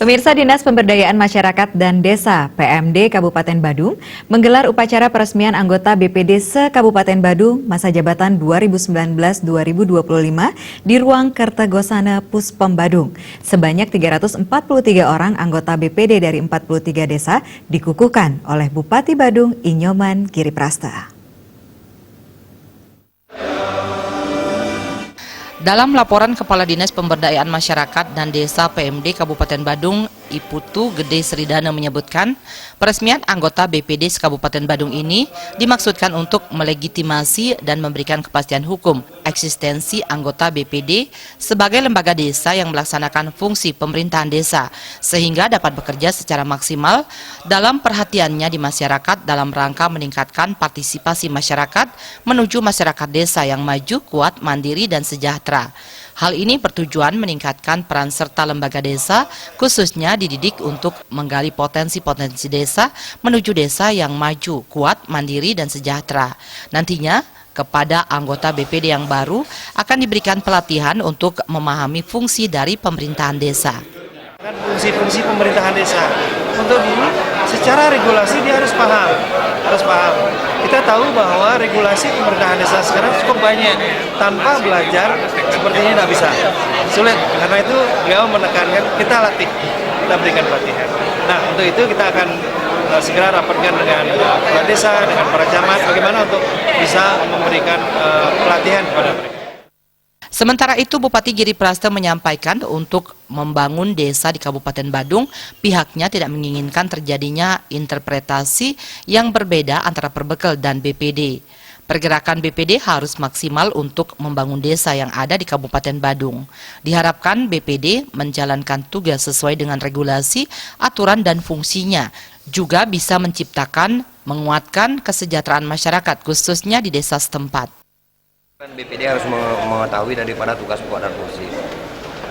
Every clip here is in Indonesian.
Pemirsa, Dinas Pemberdayaan Masyarakat dan Desa (PMD) Kabupaten Badung menggelar upacara peresmian anggota BPD se-Kabupaten Badung masa jabatan 2019-2025 di Ruang Kertagosana Puspom Badung. Sebanyak 343 orang anggota BPD dari 43 desa dikukuhkan oleh Bupati Badung Inyoman Giriprasta. Dalam laporan Kepala Dinas Pemberdayaan Masyarakat dan Desa PMD Kabupaten Badung, Iputu Gede Sridana menyebutkan, peresmian anggota BPD Kabupaten Badung ini dimaksudkan untuk melegitimasi dan memberikan kepastian hukum eksistensi anggota BPD sebagai lembaga desa yang melaksanakan fungsi pemerintahan desa, sehingga dapat bekerja secara maksimal dalam perhatiannya di masyarakat dalam rangka meningkatkan partisipasi masyarakat menuju masyarakat desa yang maju, kuat, mandiri, dan sejahtera. Hal ini bertujuan meningkatkan peran serta lembaga desa, khususnya dididik untuk menggali potensi-potensi desa menuju desa yang maju, kuat, mandiri, dan sejahtera. Nantinya, kepada anggota BPD yang baru akan diberikan pelatihan untuk memahami fungsi dari pemerintahan desa. Fungsi-fungsi pemerintahan desa. Untuk ini, secara regulasi dia harus paham. Kita tahu bahwa regulasi pemerintahan desa sekarang cukup banyak. Tanpa belajar, sepertinya tidak bisa. Sulit. Karena itu beliau menekankan kita latih, kita berikan pelatihan. Nah, untuk itu kita akan segera rapatkan dengan kepala desa, dengan para camat, bagaimana untuk bisa memberikan pelatihan kepada mereka. Sementara itu, Bupati Giriprasta menyampaikan untuk membangun desa di Kabupaten Badung, pihaknya tidak menginginkan terjadinya interpretasi yang berbeda antara Perbekel dan BPD. Pergerakan BPD harus maksimal untuk membangun desa yang ada di Kabupaten Badung. Diharapkan BPD menjalankan tugas sesuai dengan regulasi, aturan, dan fungsinya, juga bisa menciptakan, menguatkan kesejahteraan masyarakat, khususnya di desa setempat. BPD harus mengetahui daripada tugas pokok dan fungsi.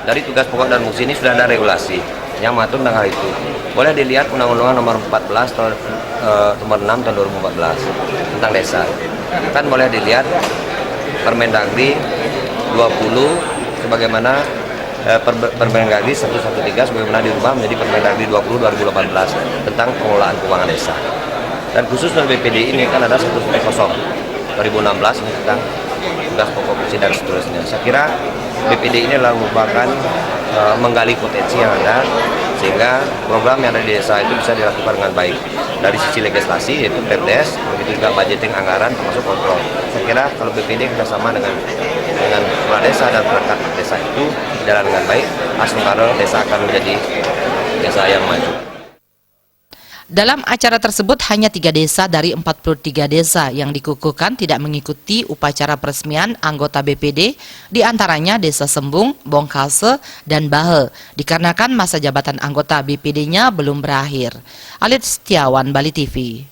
Dari tugas pokok dan fungsi ini sudah ada regulasi yang mengatur tentang hal itu. Boleh dilihat Undang-Undang nomor 14 tahun nomor 6 tahun 2014 tentang desa. Kan boleh dilihat Permendagri 20 sebagaimana Permendagri 113 sebagaimana dirubah menjadi Permendagri 20 2018 tentang pengelolaan keuangan desa. Dan khusus dari BPD ini kan ada 110 2016 ini tentang tugas pokok fungsi dan seterusnya. Saya kira BPD ini adalah merupakan menggali potensi yang ada sehingga program yang ada di desa itu bisa dilakukan dengan baik dari sisi legislasi yaitu Perdes, begitu juga budgeting anggaran termasuk kontrol. Saya kira kalau BPD kerjasama dengan kepala desa dan perangkat desa itu jalan dengan baik, asal desa akan menjadi desa yang maju. Dalam acara tersebut hanya 3 desa dari 43 desa yang dikukuhkan tidak mengikuti upacara peresmian anggota BPD, diantaranya Desa Sembung, Bongkase, dan Bahe, dikarenakan masa jabatan anggota BPD-nya belum berakhir. Alit Setiawan, Bali TV.